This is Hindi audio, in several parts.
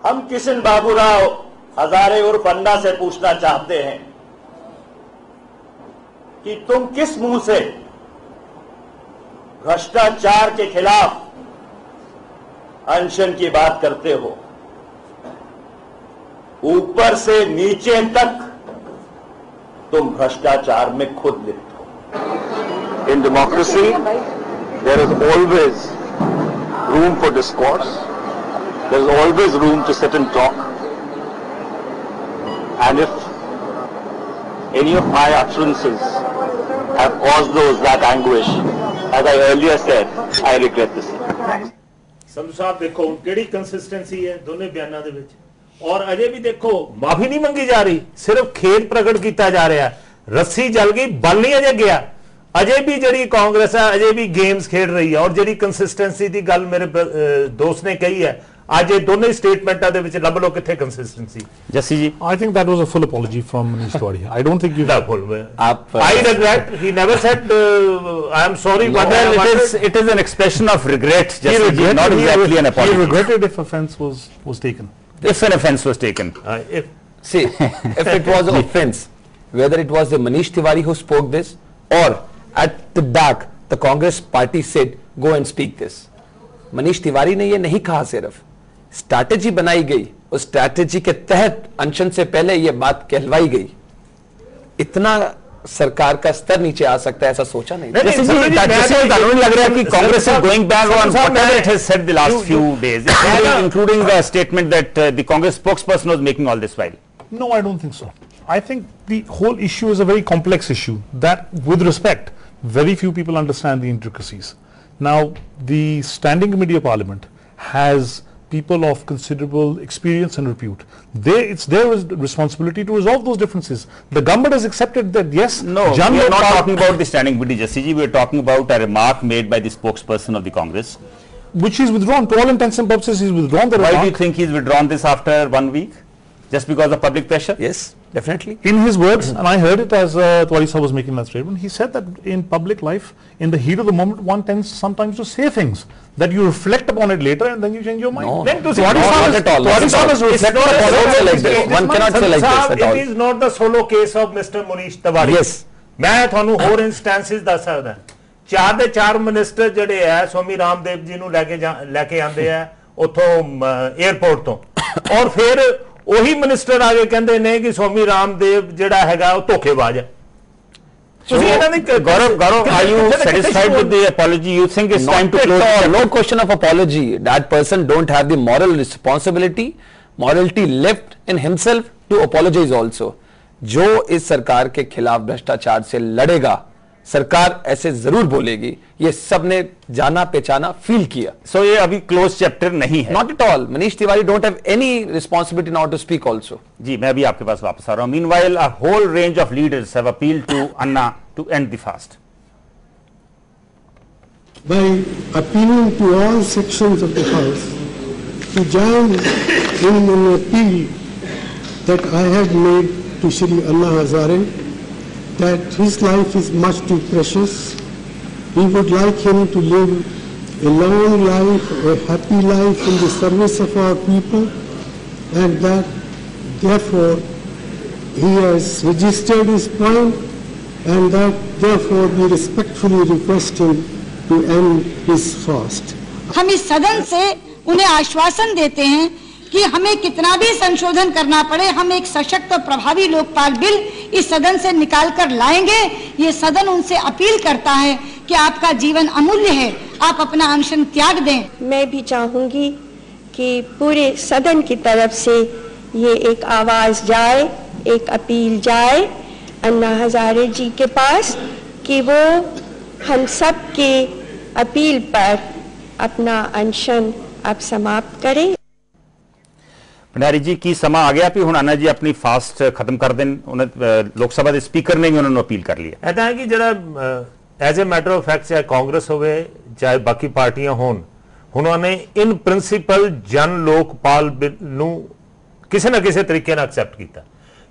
हम किशन बाबूराव हजारे उर्फ अन्ना से पूछना चाहते हैं कि तुम किस मुंह से भ्रष्टाचार के खिलाफ अनशन की बात करते हो? ऊपर से नीचे तक तुम भ्रष्टाचार में खुद लिप्त हो। In democracy, there is always room for discourse. There is always room to sit and talk. And if any of my utterances have caused those that anguish, as I earlier said, I regret this. Sandhu साहब देखो केड़ी कंसिस्टेंसी है दोनों बयानों दे विच, और अजे भी देखो माफी नहीं मंगी जा रही, सिर्फ खेद प्रकट किया जा रहा है। रस्सी जल गई, बल नहीं अजे गया। अजे भी जी कांग्रेस है अजे भी गेम्स खेड रही है, और जी कंसिस्टेंसी की गल मेरे दोस्त ने कही है, आज ये दोनों स्टेटमेंटों दे विच लब लो किथे consistency. Jassi ji, I think that was a full apology from Manish Tiwari. I don't think you. I regret. He never said I am sorry. No, it is an expression of regret. Jassi ji, not exactly an apology. He regretted if offence was taken. If an offence was taken. See, if it was an offence, whether it was the Manish Tiwari who spoke this, or at the back the Congress party said go and speak this. Manish Tiwari ने ये नहीं कहा, सिर्फ स्ट्रैटेजी बनाई गई, उस स्ट्रैटेजी के तहत अनशन से पहले ये बात कहलवाई गई। इतना सरकार का स्तर नीचे आ सकता है ऐसा सोचा नहीं। लग रहा है कि Congress is going back on whatever it has said the last few days, including the statement that the Congress spokesperson was making all this while. No, I don't think so. I think the whole issue is a very complex issue that, with respect, very few people understand the intricacies. Now, the Standing Committee of Parliament has people of considerable experience and repute. It's their responsibility to resolve those differences. The government has accepted that, yes. No, we are not talking about the Standing Committee, Jassi ji. We are talking about a remark made by the spokesperson of the Congress, which is withdrawn. To all intents and purposes, he's withdrawn the remark. Why do you think he's withdrawn this after 1 week? Just because of public pressure? Yes, definitely. In his words, and I heard it as Tiwari Sahab was making that statement, he said that in public life, in the heat of the moment, one tends sometimes to say things that you reflect upon it later and then you change your mind. No, then to not at all. One cannot say like this at all. It is not the solo case of Mr. Manish Tiwari. Yes. मैं थानू होर इंस्टेंसेस दस सकदा। चार दे चार मिनिस्टर जड़े है स्वामी रामदेव जी नू लेके आंदे है उथों एयरपोर्ट तो, और फिर वही मिनिस्टर आगे कहते ने कि स्वामी रामदेव जड़ा हैगा वो धोखेबाज है। Gaurav, are you satisfied with the apology? You think it's time to close? No question of apology. That person don't have the moral responsibility, morality left in himself to apologize also. जो इस सरकार के खिलाफ भ्रष्टाचार से लड़ेगा, सरकार ऐसे जरूर बोलेगी, ये सबने जाना पहचाना फील किया। So ये अभी क्लोज चैप्टर नहीं है। Not at all. Manish Tiwari don't have any responsibility now to speak also. जी, मैं अभी आपके पास वापस आ रहा हूँ। Meanwhile, a whole range of leaders have appealed to Anna to end the fast. By appealing to all sections of the House to join in an appeal that I have made to Shri Anna Hazare, that his life is much too precious. We would like him to live a long life, a happy life in the service of our people, and that therefore he has registered his point, and that therefore we respectfully request him to end his fast. हम इस सदन से उन्हें आश्वासन देते हैं कि हमें कितना भी संशोधन करना पड़े, हम एक सशक्त और प्रभावी लोकपाल बिल इस सदन से निकाल कर लाएंगे। ये सदन उनसे अपील करता है कि आपका जीवन अमूल्य है, आप अपना अनशन त्याग दें। मैं भी चाहूंगी कि पूरे सदन की तरफ से ये एक आवाज जाए, एक अपील जाए अन्ना हजारे जी के पास कि वो हम सब के अपील पर अपना अनशन अब समाप्त करें। भंडारी जी की समा आ गया भी हुण अन्ना जी अपनी फास्ट खत्म कर दें। लोक सभा के स्पीकर ने भी उन्होंने अपील कर लिया। ऐसा है कि जरा as a matter of fact चाहे कांग्रेस होवे चाहे बाकी पार्टियां होन, उन्होंने इन प्रिंसिपल जन लोकपाल बिल नू किसी ना किसी तरीके नाल एक्सेप्ट किया।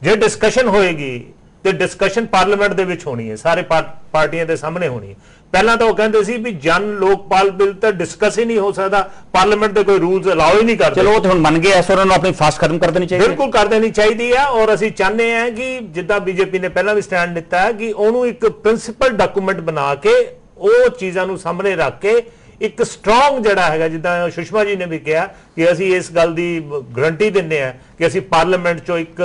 जे डिस्कशन होएगी तो डिस्कशन पार्लीमेंट दे विच होनी है, सारे पार्टियां दे सामने होनी है। ਪਹਿਲਾਂ ਤਾਂ ਉਹ ਕਹਿੰਦੇ ਸੀ ਵੀ ਜਨ ਲੋਕਪਾਲ ਬਿੱਲ ਤਾਂ ਡਿਸਕਸ ਹੀ ਨਹੀਂ ਹੋ ਸਕਦਾ, ਪਾਰਲੀਮੈਂਟ ਦੇ ਕੋਈ ਰੂਲਸ ਅਲਾਉ ਹੀ ਨਹੀਂ ਕਰਦੇ। ਚਲੋ ਉਹ ਤਾਂ ਹੁਣ ਮੰਨ ਗਏ, ਐਸਾ ਉਹਨਾਂ ਨੂੰ ਆਪਣੀ ਫਾਸਟ ਖਤਮ ਕਰ ਦੇਣੀ ਚਾਹੀਦੀ ਹੈ। ਬਿਲਕੁਲ ਕਰ ਦੇਣੀ ਚਾਹੀਦੀ ਹੈ, ਔਰ ਅਸੀਂ ਚਾਹੁੰਦੇ ਹਾਂ ਕਿ ਜਿੱਦਾਂ ਬੀਜੇਪੀ ਨੇ ਪਹਿਲਾਂ ਵੀ ਸਟੈਂਡ ਲਿੱਤਾ ਹੈ ਕਿ ਉਹਨੂੰ ਇੱਕ ਪ੍ਰਿੰਸੀਪਲ ਡਾਕੂਮੈਂਟ ਬਣਾ ਕੇ ਉਹ ਚੀਜ਼ਾਂ ਨੂੰ ਸਾਹਮਣੇ ਰੱਖ ਕੇ ਇੱਕ ਸਟਰੋਂਗ ਜਿਹੜਾ ਹੈਗਾ, ਜਿੱਦਾਂ ਸੁਸ਼ਮਾ ਜੀ ਨੇ ਵੀ ਕਿਹਾ ਕਿ ਅਸੀਂ ਇਸ ਗੱਲ ਦੀ ਗਰੰਟੀ ਦਿੰਦੇ ਹਾਂ ਕਿ ਅਸੀਂ ਪਾਰਲੀਮੈਂਟ ਚੋਂ ਇੱਕ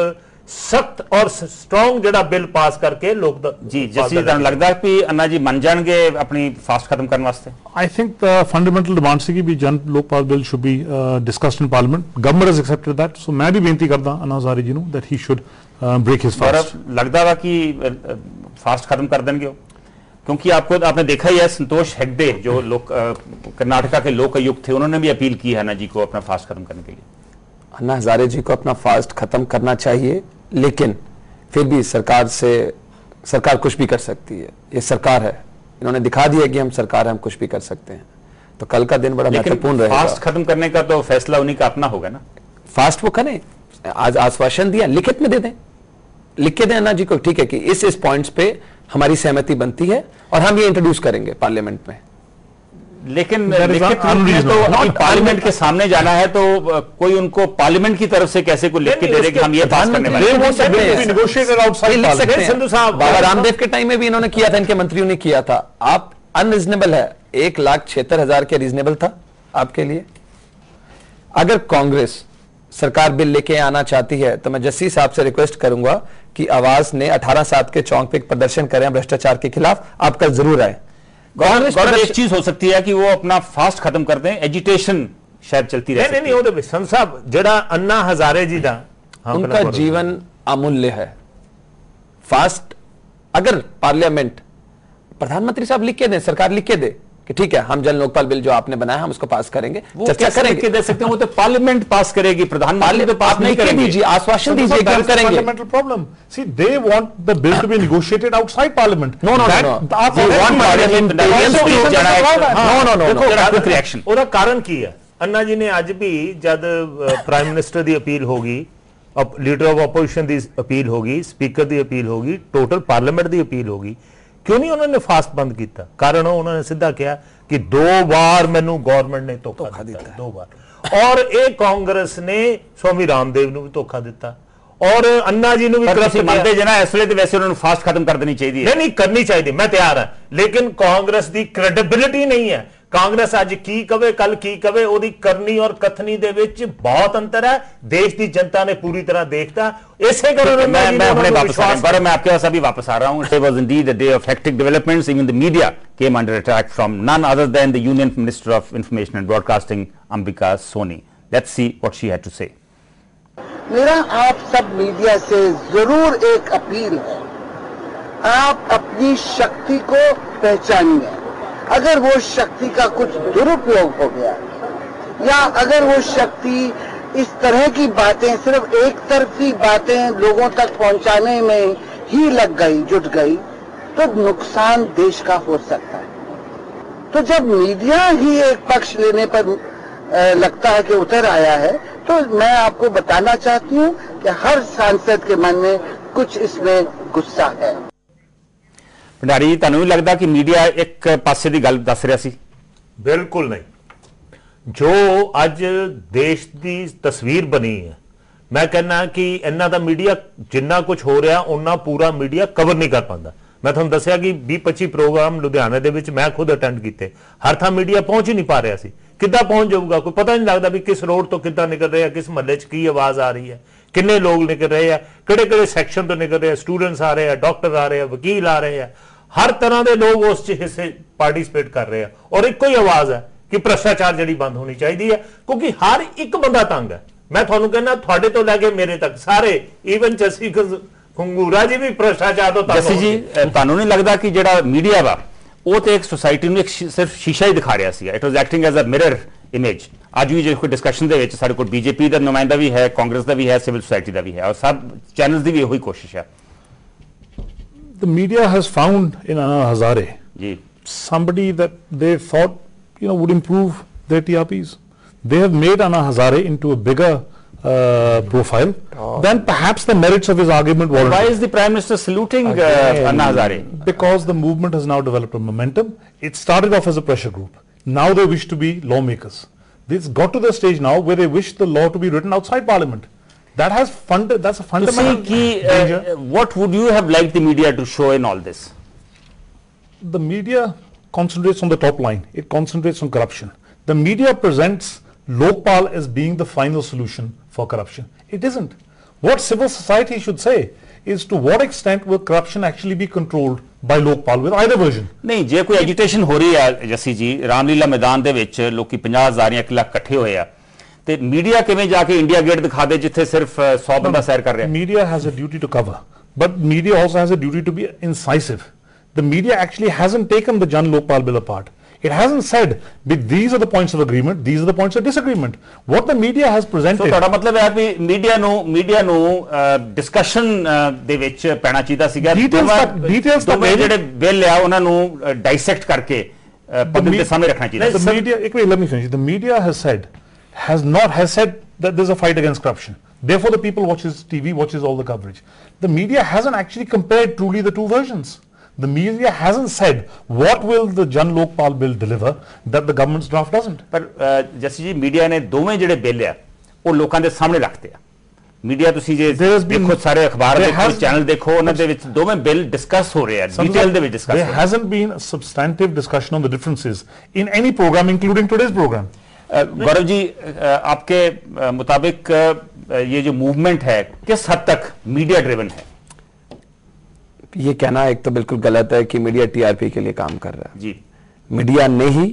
सख्त और स्ट्रॉन्ग जड़ा बिल पास करके लोग जी जैसे लगता है कि अन्ना जी मन जाएंगे अपनी फास्ट खत्म करने वास्ते। I think the fundamental demand से कि भी जन Lokpal bill should be discussed in parliament. Government has accepted that, so मैं भी बेनती करता अन्ना हजारे जी ਨੂੰ that he should break his fast। लगता है कि फास्ट खत्म कर देंगे क्योंकि आपने देखा ही है संतोष हेगड़े जो कर्नाटका के लोक आयुक्त थे, उन्होंने भी अपील की है अन्ना जी को अपना फास्ट खत्म करने के लिए। अन्ना हजारे जी को अपना फास्ट खत्म करना चाहिए, लेकिन फिर भी सरकार कुछ भी कर सकती है। ये सरकार है, इन्होंने दिखा दिया कि हम सरकार है, हम कुछ भी कर सकते हैं। तो कल का दिन बड़ा महत्वपूर्ण रहेगा। फास्ट खत्म करने का तो फैसला उन्हीं का अपना होगा ना। फास्ट वो करें, आज आश्वासन दिया, लिखित में दे दें, लिख के दें अन्ना जी को, ठीक है कि इस पॉइंट्स पे हमारी सहमति बनती है और हम ये इंट्रोड्यूस करेंगे पार्लियामेंट में। लेकिन तो पार्लियामेंट के सामने जाना है तो कोई उनको पार्लियामेंट की तरफ से कैसे को लिख के दे देगा हम ये पास करने वाले हैं। बाबा रामदेव के टाइम में भी इन्होंने किया था, इनके मंत्रियों ने किया था। आप अनरीजनेबल है, 1,76,000 के रीजनेबल था आपके लिए? अगर कांग्रेस सरकार बिल लेके आना चाहती है तो मैं जस्सी साहब से रिक्वेस्ट करूंगा कि आवाज ने 18/7 के चौक पे एक प्रदर्शन करें भ्रष्टाचार के खिलाफ। आप कल जरूर आए। गौरव एक चीज हो सकती है कि वो अपना फास्ट खत्म कर दें, एजिटेशन शायद चलती रहे। नहीं वो संत साहब जड़ा अन्ना हजारे जी दा उनका जीवन अमूल्य है। फास्ट अगर पार्लियामेंट प्रधानमंत्री साहब लिख के दें, सरकार लिख के दे कि ठीक है हम जन लोकपाल बिल जो आपने बनाया हम उसको पास करेंगे, चर्चा करेंगे, दे सकते हैं। वो तो पार्लियामेंट पास करेगी, प्रधानमंत्री तो पास नहीं करेंगे। दीजिए, आश्वासन दीजिए कि हम करेंगे। Fundamental problem. See, they want the bill to be negotiated outside parliament. No. They want parliamentarians to quick reaction. ਉਹਦਾ ਕਾਰਨ ਕੀ ਹੈ? अन्ना जी ने ਅੱਜ भी जब प्राइम मिनिस्टर ਦੀ अपील होगी, leader of opposition the appeal होगी, स्पीकर ਦੀ अपील होगी, टोटल पार्लियामेंट ਦੀ अपील होगी, क्यों नहीं उन्होंने फास्ट बंद किया? कारण उन्होंने सीधा कहा कि 2 बार मैनू गवर्नमेंट ने धोखा दिता, 2 बार। और ये कांग्रेस ने स्वामी रामदेव ਨੂੰ ਵੀ ਧੋਖਾ ਦਿੱਤਾ और अन्ना जी ਨੂੰ ਵੀ करप्ट ਮੰਨਦੇ ਜਨਾ ਇਸ ਵੇਲੇ ਤੇ ਵੈਸੇ ਉਹਨਾਂ ਨੂੰ ਫਾਸਟ ਖਤਮ ਕਰ ਦੇਣੀ ਚਾਹੀਦੀ ਹੈ। नहीं करनी चाहिए, मैं तैयार हां, लेकिन कांग्रेस की क्रेडिबिलिटी नहीं है। कांग्रेस अज की कवे कल की कवे, ओदी करनी और कथनी दे विच बहुत अंतर है। देश की जनता ने पूरी तरह देखता, इसे कारण मैं अपने वापस आ रहा हूं, मैं आपके पास अभी वापस आ रहा हूं। It was indeed a day of hectic developments. Even the media came under attack from none other than the Union Minister of Information and Broadcasting, Ambika Soni. Let's see what she had to say. मेरा आप सब मीडिया से जरूर एक अपील है, आप अपनी शक्ति को पहचानिए। अगर वो शक्ति का कुछ दुरुपयोग हो गया या अगर वो शक्ति इस तरह की बातें, सिर्फ एक तरफी बातें लोगों तक पहुंचाने में ही जुट गई तो नुकसान देश का हो सकता है। तो जब मीडिया ही एक पक्ष लेने पर लगता है कि उतर आया है, तो मैं आपको बताना चाहती हूं कि हर सांसद के मन में कुछ इसमें गुस्सा है। भंडारी जी, ਤੁਹਾਨੂੰ लगता कि मीडिया एक पासे की गल दस रहा सी? बिल्कुल नहीं। जो अज देश की तस्वीर बनी है, मैं कहना कि इन्ना दा मीडिया जिन्ना कुछ हो रहा उन्ना पूरा मीडिया कवर नहीं कर पाता। मैं तुहानू दस्सिया कि 20-25 प्रोग्राम लुधियाने दे विच मैं खुद अटेंड किए, हर थां मीडिया पहुंच ही नहीं पा रहा सी। किद्दां पहुंच जाऊगा, कोई पता नहीं लगता भी किस रोड तो किद्दां निकल रहे हैं, किस महल्ले च की आवाज आ रही है, किन्ने लोग निकल रहे हैं, किहड़े सैक्शन तो निकल रहे हैं, स्टूडेंट्स आ रहे हैं, डॉक्टर आ रहे हैं, वकील आ रहे हैं, हर तरह के लोग उस हिस्से पार्टिसिपेट कर रहे हैं। और एक ही आवाज है कि भ्रष्टाचार जी बंद होनी चाहिए है, क्योंकि हर एक बंदा तंग है। मैं थोड़ा कहना थोड़े तो लैके मेरे तक सारे, इवन जस्सी खंगूरा जी भी भ्रष्टाचार तो तंग। जस्सी जी, तुहानू नहीं लगता कि जिहड़ा मीडिया वा वो तो एक सोसाइटी में एक सिर्फ शीशा ही दिखा रहा सी? It was acting as a mirror image. अज भी जो कोई डिस्कशन दे विच साडे कोल बीजेपी का नुमाइंदा भी है, कांग्रेस का भी है, सिविल सोसाइटी का भी है, और सब चैनल्स की भी यही कोशिश है। The media has found in Anna Hazare somebody that they thought would improve their TRPs. They have made Anna Hazare into a bigger profile, then perhaps the merits of his argument warrant. Why is the Prime Minister saluting Anna Hazare? Because the movement has now developed a momentum. It started off as a pressure group. Now they wish to be lawmakers. It's got to the stage now where they wish the law to be written outside Parliament. That's a fundamental danger. What would you have liked the media to show in all this? The media concentrates on the top line. It concentrates on corruption. The media presents Lokpal as being the final solution for corruption. It isn't. What civil society should say is to what extent will corruption actually be controlled by Lokpal with either version. नहीं जे कोई एजिटेशन हो रही है जसी जी रामलीला मैदान ਦੇ ਵਿੱਚ ਲੋਕੀ 50,000 ਜਾਂ 1 ਲੱਖ ਇਕੱਠੇ ਹੋਏ ਆ ਤੇ ਮੀਡੀਆ ਕਿਵੇਂ ਜਾ ਕੇ ਇੰਡੀਆ ਗੇਟ ਦਿਖਾ ਦੇ ਜਿੱਥੇ ਸਿਰਫ 100 ਬੰਦਾ ਸੈਰ ਕਰ ਰਿਹਾ Media has a duty to cover, but media also has a duty to be incisive. The media actually hasn't taken the Jan Lokpal bill apart. It hasn't said, these are the points of agreement, these are the points of disagreement. What the media has presented... So, ਤੁਹਾਡਾ ਮਤਲਬ ਹੈ ਕਿ ਮੀਡੀਆ ਨੂੰ ਡਿਸਕਸ਼ਨ ਦੇ ਵਿੱਚ ਪੈਣਾ ਚਾਹੀਦਾ ਸੀਗਾ details ਦੋਵੇਂ ਜਿਹੜੇ ਬਿੱਲ ਆ ਉਹਨਾਂ ਨੂੰ ਡਾਈਸੈਕਟ ਕਰਕੇ ਪਬਲਿਕ ਦੇ ਸਾਹਮਣੇ ਰੱਖਣਾ ਚਾਹੀਦਾ The media, let me finish. The media has said that there's a fight against corruption. Therefore, the people watches TV, watches all the coverage. The media hasn't actually compared truly the two versions. The media hasn't said what will the Jan Lokpal bill deliver that the government's draft doesn't. ਪਰ ਜਸੀ ਜੀ ਮੀਡੀਆ ਨੇ ਦੋਵੇਂ ਜਿਹੜੇ ਬਿੱਲ ਆ ਉਹ ਲੋਕਾਂ ਦੇ ਸਾਹਮਣੇ ਰੱਖਦੇ ਆ ਮੀਡੀਆ ਤੁਸੀਂ ਜੇ ਦੇਖੋ ਸਾਰੇ ਅਖਬਾਰ ਦੇਖੋ ਚੈਨਲ ਦੇਖੋ ਉਹਨਾਂ ਦੇ ਵਿੱਚ ਦੋਵੇਂ ਬਿੱਲ ਡਿਸਕਸ ਹੋ ਰਹੇ ਆ ਡਿਟੇਲ ਦੇ ਵਿੱਚ discuss There hasn't been a substantive discussion on the differences in any program including today's program. Gaurav ji आपके मुताबिक ये जो मूवमेंट है किस हद तक मीडिया ड्रिवन है ये कहना एक तो बिल्कुल गलत है कि मीडिया टीआरपी के लिए काम कर रहा है जी मीडिया ने ही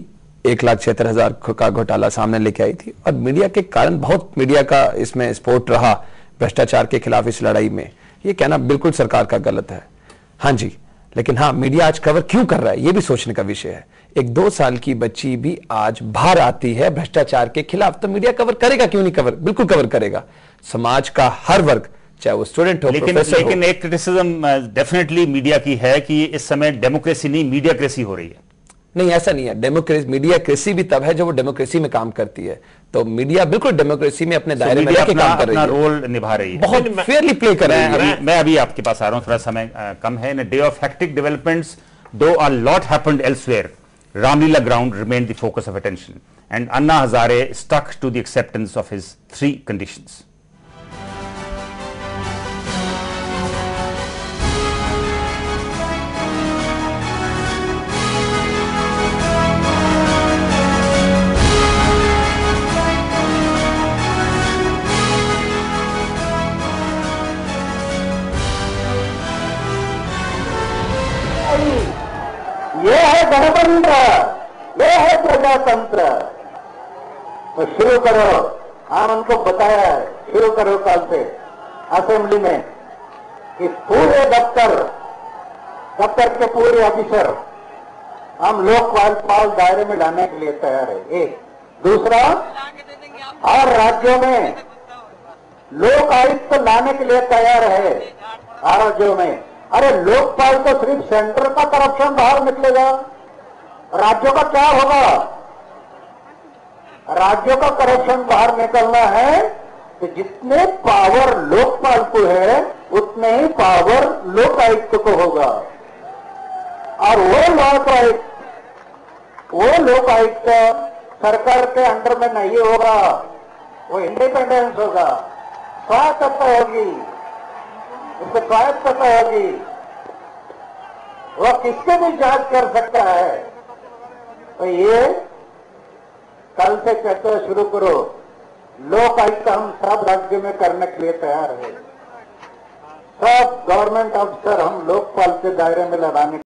1,76,000 का घोटाला सामने लेके आई थी और मीडिया के कारण बहुत मीडिया का इसमें सपोर्ट रहा भ्रष्टाचार के खिलाफ इस लड़ाई में ये कहना बिल्कुल सरकार का गलत है हाँ जी लेकिन हाँ मीडिया आज कवर क्यों कर रहा है ये भी सोचने का विषय है एक 2 साल की बच्ची भी आज बाहर आती है भ्रष्टाचार के खिलाफ तो मीडिया कवर करेगा क्यों नहीं कवर बिल्कुल कवर करेगा समाज का हर वर्ग चाहे वो स्टूडेंट हो लेकिन एक क्रिटिसिज्म डेफिनेटली मीडिया की है कि इस समय डेमोक्रेसी नहीं मीडिया क्रेसी हो रही है नहीं ऐसा नहीं है डेमोक्रेसी मीडिया क्रेसी भी तब है जब वो डेमोक्रेसी में काम करती है तो मीडिया बिल्कुल डेमोक्रेसी में अपने दायरे में रहकर काम कर रही है रोल निभा रही है बहुत फेयरली प्ले कर रही है मैं अभी आपके पास आ रहा हूं थोड़ा समय कम है in a day of hectic developments though a lot happened elsewhere Ramlila ground remained the focus of attention and Anna Hazare stuck to the acceptance of his 3 conditions ये है गणतंत्र ये है प्रजातंत्र तो शुरू करो हम उनको बताया है शुरू करो कल से असेंबली में कि पूरे दफ्तर के पूरे ऑफिसर हम लोकपाल दायरे में लाने के लिए तैयार है एक दूसरा हर राज्यों में लोक आयुक्त लाने के लिए तैयार है हर राज्यों में अरे लोकपाल तो सिर्फ सेंटर का करप्शन बाहर निकलेगा राज्यों का क्या होगा राज्यों का करप्शन बाहर निकलना है तो जितने पावर लोकपाल को है उतने ही पावर लोक आयुक्त को होगा और वो लोक आयुक्त सरकार के अंडर में नहीं होगा वो इंडिपेंडेंस होगा स्वायत्तता होगी उसको स्वायत्तता होगी वह किसके भी जांच कर सकता है तो ये कल से कहते शुरू करो लोक आयुक्त हम सब राज्य में करने के लिए तैयार है सब गवर्नमेंट अफसर हम लोकपाल के दायरे में लगाने